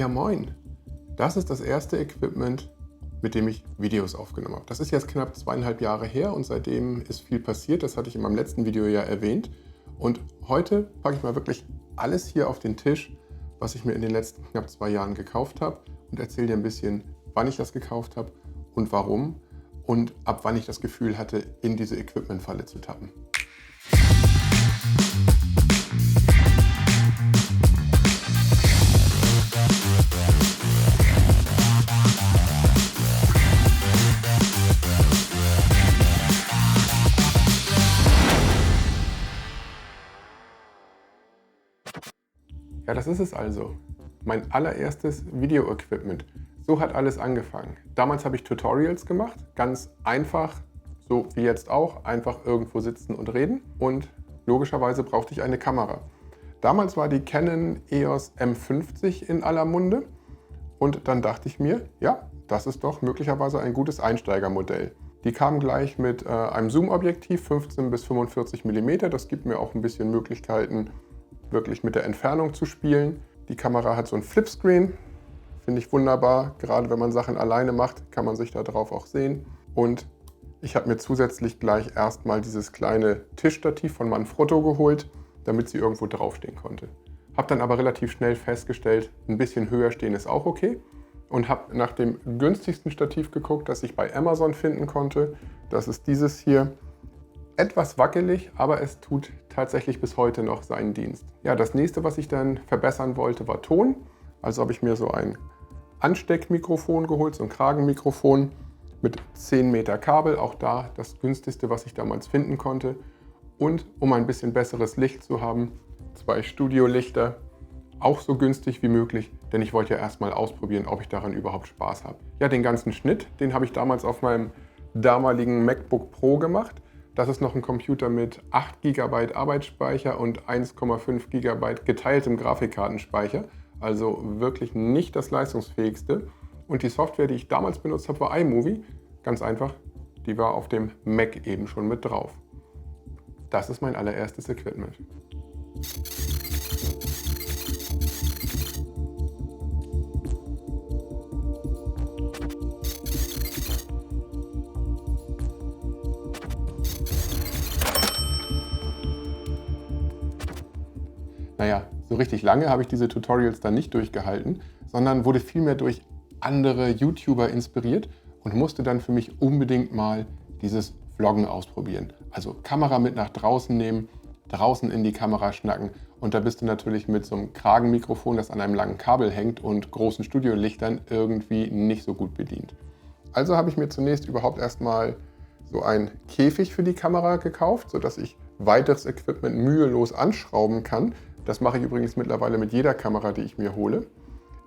Ja moin, das ist das erste Equipment, mit dem ich Videos aufgenommen habe. Das ist jetzt knapp 2,5 Jahre her und seitdem ist viel passiert, das hatte ich in meinem letzten Video ja erwähnt. Und heute packe ich mal wirklich alles hier auf den Tisch, was ich mir in den letzten knapp 2 Jahren gekauft habe und erzähle dir ein bisschen, wann ich das gekauft habe und warum und ab wann ich das Gefühl hatte, in diese Equipment-Falle zu tappen. Ja, das ist es also. Mein allererstes Video-Equipment. So hat alles angefangen. Damals habe ich Tutorials gemacht, ganz einfach, so wie jetzt auch, einfach irgendwo sitzen und reden. Und logischerweise brauchte ich eine Kamera. Damals war die Canon EOS M50 in aller Munde. Und dann dachte ich mir, ja, das ist doch möglicherweise ein gutes Einsteigermodell. Die kam gleich mit einem Zoom-Objektiv, 15 bis 45 mm. Das gibt mir auch ein bisschen Möglichkeiten, wirklich mit der Entfernung zu spielen. Die Kamera hat so ein Flipscreen, finde ich wunderbar. Gerade wenn man Sachen alleine macht, kann man sich da drauf auch sehen. Und ich habe mir zusätzlich gleich erstmal dieses kleine Tischstativ von Manfrotto geholt, damit sie irgendwo draufstehen konnte. Habe dann aber relativ schnell festgestellt, ein bisschen höher stehen ist auch okay. Und habe nach dem günstigsten Stativ geguckt, das ich bei Amazon finden konnte. Das ist dieses hier. Etwas wackelig, aber es tut tatsächlich bis heute noch seinen Dienst. Ja, das nächste, was ich dann verbessern wollte, war Ton. Also habe ich mir so ein Ansteckmikrofon geholt, so ein Kragenmikrofon mit 10 Meter Kabel. Auch da das günstigste, was ich damals finden konnte. Und um ein bisschen besseres Licht zu haben, 2 Studiolichter. Auch so günstig wie möglich, denn ich wollte ja erstmal ausprobieren, ob ich daran überhaupt Spaß habe. Ja, den ganzen Schnitt, den habe ich damals auf meinem damaligen MacBook Pro gemacht. Das ist noch ein Computer mit 8 GB Arbeitsspeicher und 1,5 GB geteiltem Grafikkartenspeicher. Also wirklich nicht das leistungsfähigste. Und die Software, die ich damals benutzt habe, war iMovie. Ganz einfach, die war auf dem Mac eben schon mit drauf. Das ist mein allererstes Equipment. Naja, so richtig lange habe ich diese Tutorials dann nicht durchgehalten, sondern wurde vielmehr durch andere YouTuber inspiriert und musste dann für mich unbedingt mal dieses Vloggen ausprobieren. Also Kamera mit nach draußen nehmen, draußen in die Kamera schnacken und da bist du natürlich mit so einem Kragenmikrofon, das an einem langen Kabel hängt und großen Studiolichtern irgendwie nicht so gut bedient. Also habe ich mir zunächst überhaupt erstmal so einen Käfig für die Kamera gekauft, sodass ich weiteres Equipment mühelos anschrauben kann. Das mache ich übrigens mittlerweile mit jeder Kamera, die ich mir hole.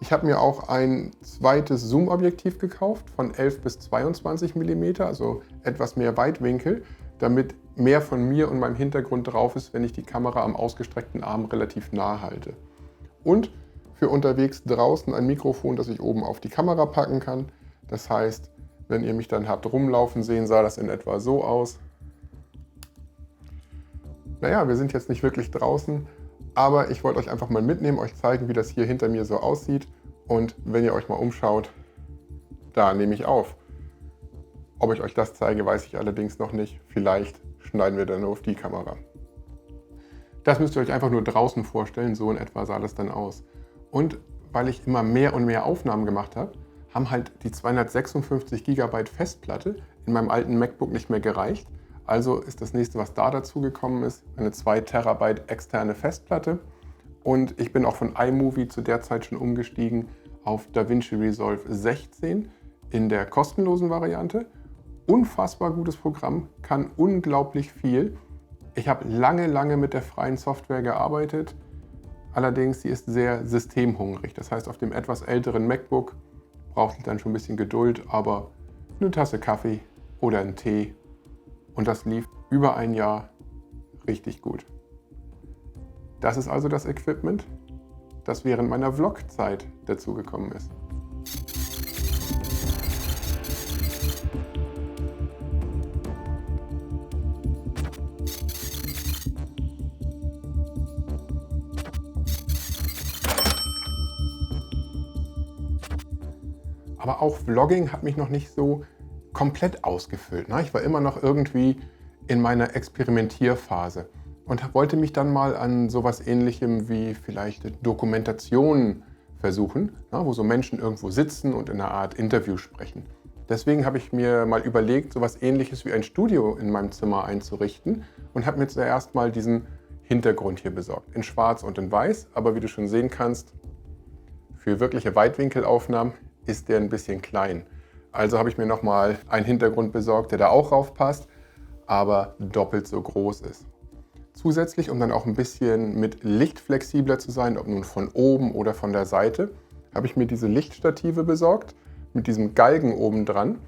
Ich habe mir auch ein zweites Zoom-Objektiv gekauft von 11 bis 22 mm, also etwas mehr Weitwinkel, damit mehr von mir und meinem Hintergrund drauf ist, wenn ich die Kamera am ausgestreckten Arm relativ nah halte. Und für unterwegs draußen ein Mikrofon, das ich oben auf die Kamera packen kann. Das heißt, wenn ihr mich dann habt rumlaufen sehen, sah das in etwa so aus. Naja, wir sind jetzt nicht wirklich draußen, aber ich wollte euch einfach mal mitnehmen, euch zeigen, wie das hier hinter mir so aussieht. Und wenn ihr euch mal umschaut, da nehme ich auf. Ob ich euch das zeige, weiß ich allerdings noch nicht. Vielleicht schneiden wir dann nur auf die Kamera. Das müsst ihr euch einfach nur draußen vorstellen, so in etwa sah das dann aus. Und weil ich immer mehr und mehr Aufnahmen gemacht habe, haben halt die 256 GB Festplatte in meinem alten MacBook nicht mehr gereicht. Also ist das nächste, was da dazu gekommen ist, eine 2 TB externe Festplatte. Und ich bin auch von iMovie zu der Zeit schon umgestiegen auf DaVinci Resolve 16 in der kostenlosen Variante. Unfassbar gutes Programm, kann unglaublich viel. Ich habe lange mit der freien Software gearbeitet. Allerdings, sie ist sehr systemhungrig. Das heißt, auf dem etwas älteren MacBook braucht es dann schon ein bisschen Geduld, aber eine Tasse Kaffee oder einen Tee. Und das lief über ein Jahr richtig gut. Das ist also das Equipment, das während meiner Vlog-Zeit dazugekommen ist. Aber auch Vlogging hat mich noch nicht so komplett ausgefüllt. Ne? Ich war immer noch irgendwie in meiner Experimentierphase und wollte mich dann mal an sowas Ähnlichem wie vielleicht Dokumentationen versuchen, ne? Wo so Menschen irgendwo sitzen und in einer Art Interview sprechen. Deswegen habe ich mir mal überlegt, sowas Ähnliches wie ein Studio in meinem Zimmer einzurichten und habe mir zuerst mal diesen Hintergrund hier besorgt. In schwarz und in weiß, aber wie du schon sehen kannst, für wirkliche Weitwinkelaufnahmen ist der ein bisschen klein. Also habe ich mir nochmal einen Hintergrund besorgt, der da auch raufpasst, aber doppelt so groß ist. Zusätzlich, um dann auch ein bisschen mit Licht flexibler zu sein, ob nun von oben oder von der Seite, habe ich mir diese Lichtstative besorgt mit diesem Galgen oben dran,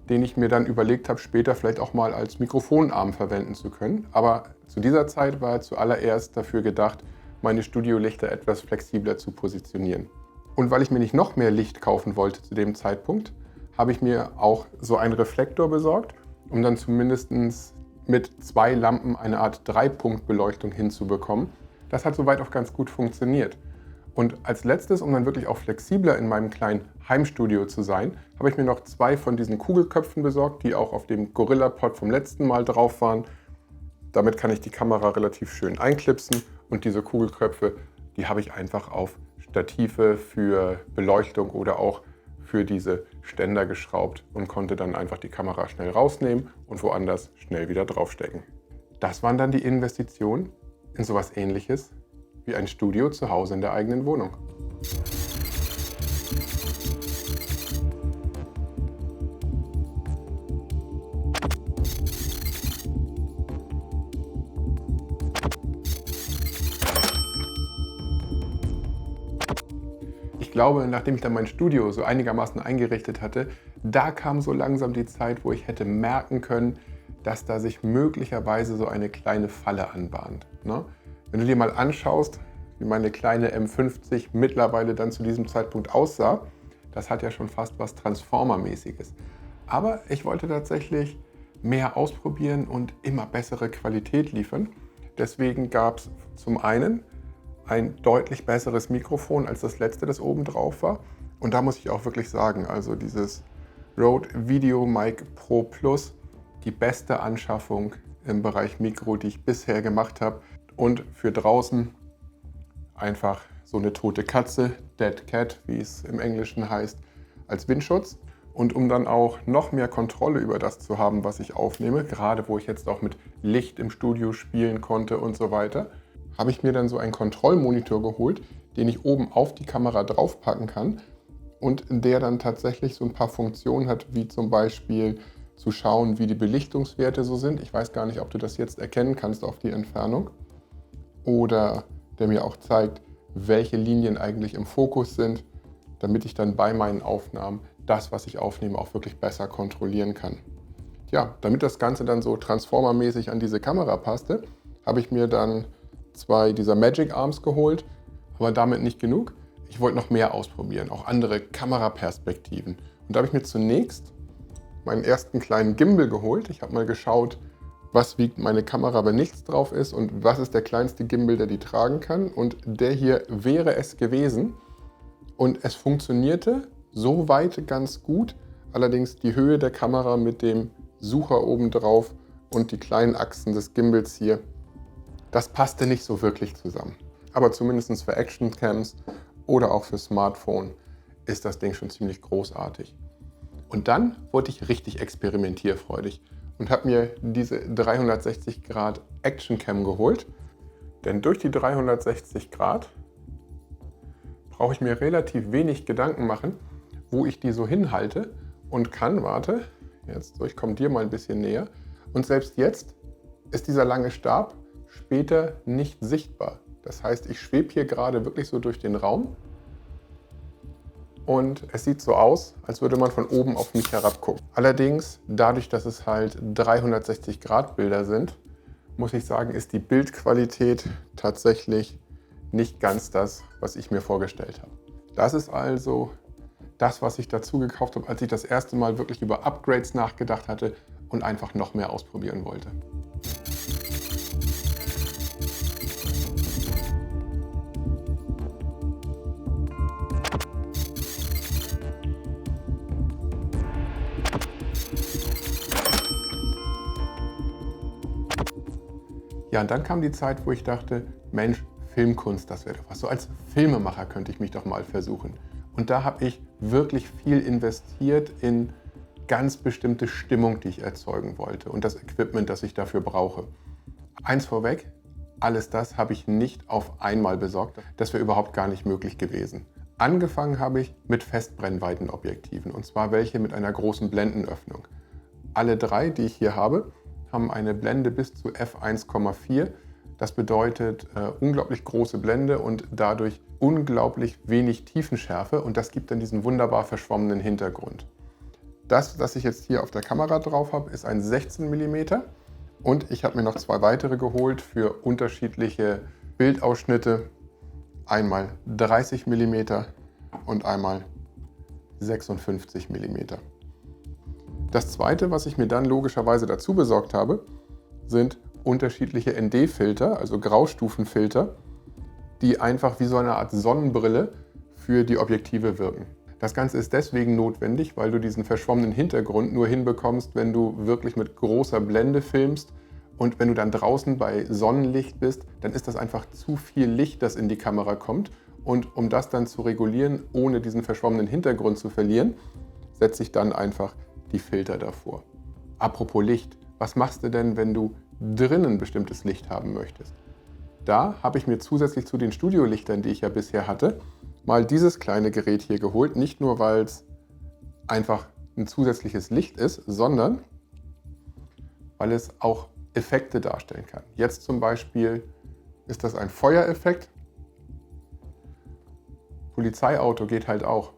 den ich mir dann überlegt habe, später vielleicht auch mal als Mikrofonarm verwenden zu können. Aber zu dieser Zeit war zuallererst dafür gedacht, meine Studiolichter etwas flexibler zu positionieren. Und weil ich mir nicht noch mehr Licht kaufen wollte zu dem Zeitpunkt, habe ich mir auch so einen Reflektor besorgt, um dann zumindest mit 2 Lampen eine Art 3-Punkt-Beleuchtung hinzubekommen. Das hat soweit auch ganz gut funktioniert. Und als letztes, um dann wirklich auch flexibler in meinem kleinen Heimstudio zu sein, habe ich mir noch 2 von diesen Kugelköpfen besorgt, die auch auf dem Gorilla-Pod vom letzten Mal drauf waren. Damit kann ich die Kamera relativ schön einklipsen und diese Kugelköpfe, die habe ich einfach auf Stative für Beleuchtung oder auch für diese Ständer geschraubt und konnte dann einfach die Kamera schnell rausnehmen und woanders schnell wieder draufstecken. Das waren dann die Investitionen in sowas Ähnliches wie ein Studio zu Hause in der eigenen Wohnung. Ich glaube, nachdem ich dann mein Studio so einigermaßen eingerichtet hatte, da kam so langsam die Zeit, wo ich hätte merken können, dass da sich möglicherweise so eine kleine Falle anbahnt. Ne? Wenn du dir mal anschaust, wie meine kleine M50 mittlerweile dann zu diesem Zeitpunkt aussah, das hat ja schon fast was Transformer-mäßiges. Aber ich wollte tatsächlich mehr ausprobieren und immer bessere Qualität liefern. Deswegen gab es zum einen ein deutlich besseres Mikrofon als das letzte, das oben drauf war. Und da muss ich auch wirklich sagen, also dieses Rode VideoMic Pro Plus, die beste Anschaffung im Bereich Mikro, die ich bisher gemacht habe. Und für draußen einfach so eine tote Katze, Dead Cat, wie es im Englischen heißt, als Windschutz. Und um dann auch noch mehr Kontrolle über das zu haben, was ich aufnehme, gerade wo ich jetzt auch mit Licht im Studio spielen konnte und so weiter, habe ich mir dann so einen Kontrollmonitor geholt, den ich oben auf die Kamera draufpacken kann und der dann tatsächlich so ein paar Funktionen hat, wie zum Beispiel zu schauen, wie die Belichtungswerte so sind. Ich weiß gar nicht, ob du das jetzt erkennen kannst auf die Entfernung. Oder der mir auch zeigt, welche Linien eigentlich im Fokus sind, damit ich dann bei meinen Aufnahmen das, was ich aufnehme, auch wirklich besser kontrollieren kann. Ja, damit das Ganze dann so transformermäßig an diese Kamera passte, habe ich mir dann 2 dieser Magic Arms geholt, aber damit nicht genug. Ich wollte noch mehr ausprobieren, auch andere Kameraperspektiven. Und da habe ich mir zunächst meinen ersten kleinen Gimbal geholt. Ich habe mal geschaut, was wiegt meine Kamera, wenn nichts drauf ist und was ist der kleinste Gimbal, der die tragen kann. Und der hier wäre es gewesen. Und es funktionierte soweit ganz gut. Allerdings die Höhe der Kamera mit dem Sucher oben drauf und die kleinen Achsen des Gimbals hier, das passte nicht so wirklich zusammen. Aber zumindest für Actioncams oder auch für Smartphone ist das Ding schon ziemlich großartig. Und dann wurde ich richtig experimentierfreudig und habe mir diese 360 Grad Actioncam geholt. Denn durch die 360 Grad brauche ich mir relativ wenig Gedanken machen, wo ich die so hinhalte und kann, warte, jetzt so, ich komme dir mal ein bisschen näher. Und selbst jetzt ist dieser lange Stab später nicht sichtbar. Das heißt, ich schwebe hier gerade wirklich so durch den Raum und es sieht so aus, als würde man von oben auf mich herabgucken. Allerdings, dadurch, dass es halt 360 Grad Bilder sind, muss ich sagen, ist die Bildqualität tatsächlich nicht ganz das, was ich mir vorgestellt habe. Das ist also das, was ich dazu gekauft habe, als ich das erste Mal wirklich über Upgrades nachgedacht hatte und einfach noch mehr ausprobieren wollte. Ja, und dann kam die Zeit, wo ich dachte, Mensch, Filmkunst, das wäre doch was. So als Filmemacher könnte ich mich doch mal versuchen. Und da habe ich wirklich viel investiert in ganz bestimmte Stimmung, die ich erzeugen wollte und das Equipment, das ich dafür brauche. Eins vorweg, alles das habe ich nicht auf einmal besorgt. Das wäre überhaupt gar nicht möglich gewesen. Angefangen habe ich mit Festbrennweitenobjektiven, und zwar welche mit einer großen Blendenöffnung. Alle drei, die ich hier habe, haben eine Blende bis zu f1,4. Das bedeutet unglaublich große Blende und dadurch unglaublich wenig Tiefenschärfe, und das gibt dann diesen wunderbar verschwommenen Hintergrund. Das ich jetzt hier auf der Kamera drauf habe, ist ein 16 mm, und ich habe mir noch zwei weitere geholt für unterschiedliche Bildausschnitte. Einmal 30 mm und einmal 56 mm. Das zweite, was ich mir dann logischerweise dazu besorgt habe, sind unterschiedliche ND-Filter, also Graustufenfilter, die einfach wie so eine Art Sonnenbrille für die Objektive wirken. Das Ganze ist deswegen notwendig, weil du diesen verschwommenen Hintergrund nur hinbekommst, wenn du wirklich mit großer Blende filmst. Und wenn du dann draußen bei Sonnenlicht bist, dann ist das einfach zu viel Licht, das in die Kamera kommt. Und um das dann zu regulieren, ohne diesen verschwommenen Hintergrund zu verlieren, setze ich dann einfach die Filter davor. Apropos Licht, was machst du denn, wenn du drinnen bestimmtes Licht haben möchtest? Da habe ich mir zusätzlich zu den Studiolichtern, die ich ja bisher hatte, mal dieses kleine Gerät hier geholt. Nicht nur, weil es einfach ein zusätzliches Licht ist, sondern weil es auch Effekte darstellen kann. Jetzt zum Beispiel ist das ein Feuereffekt. Polizeiauto geht halt auch.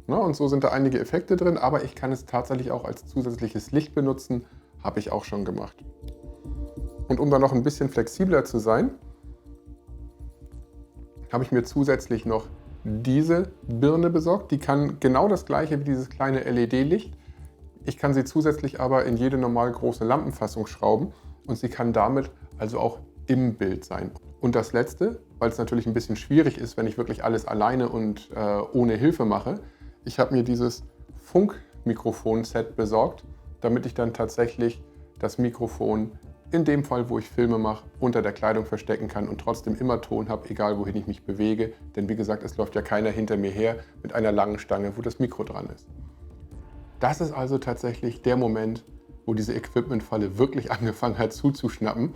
Und so sind da einige Effekte drin, aber ich kann es tatsächlich auch als zusätzliches Licht benutzen, habe ich auch schon gemacht. Und um da noch ein bisschen flexibler zu sein, habe ich mir zusätzlich noch diese Birne besorgt. Die kann genau das gleiche wie dieses kleine LED-Licht. Ich kann sie zusätzlich aber in jede normal große Lampenfassung schrauben und sie kann damit also auch im Bild sein. Und das letzte, weil es natürlich ein bisschen schwierig ist, wenn ich wirklich alles alleine und ohne Hilfe mache, ich habe mir dieses Funkmikrofon-Set besorgt, damit ich dann tatsächlich das Mikrofon in dem Fall, wo ich Filme mache, unter der Kleidung verstecken kann und trotzdem immer Ton habe, egal wohin ich mich bewege. Denn wie gesagt, es läuft ja keiner hinter mir her mit einer langen Stange, wo das Mikro dran ist. Das ist also tatsächlich der Moment, wo diese Equipment-Falle wirklich angefangen hat zuzuschnappen,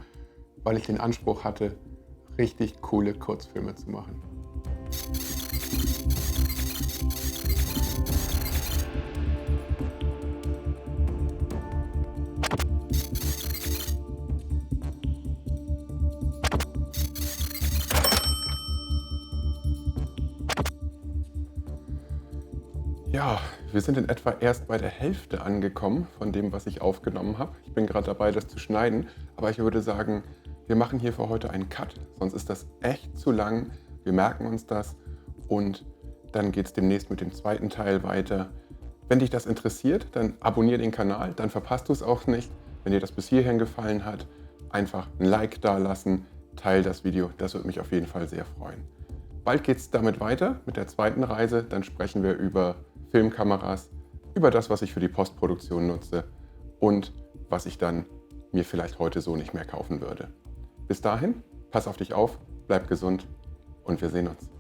weil ich den Anspruch hatte, richtig coole Kurzfilme zu machen. Ja, wir sind in etwa erst bei der Hälfte angekommen von dem, was ich aufgenommen habe. Ich bin gerade dabei, das zu schneiden, aber ich würde sagen, wir machen hier für heute einen Cut, sonst ist das echt zu lang. Wir merken uns das und dann geht es demnächst mit dem zweiten Teil weiter. Wenn dich das interessiert, dann abonniere den Kanal, dann verpasst du es auch nicht. Wenn dir das bis hierhin gefallen hat, einfach ein Like dalassen, teile das Video, das würde mich auf jeden Fall sehr freuen. Bald geht es damit weiter mit der zweiten Reise, dann sprechen wir über Filmkameras, über das, was ich für die Postproduktion nutze und was ich dann mir vielleicht heute so nicht mehr kaufen würde. Bis dahin, pass auf dich auf, bleib gesund und wir sehen uns.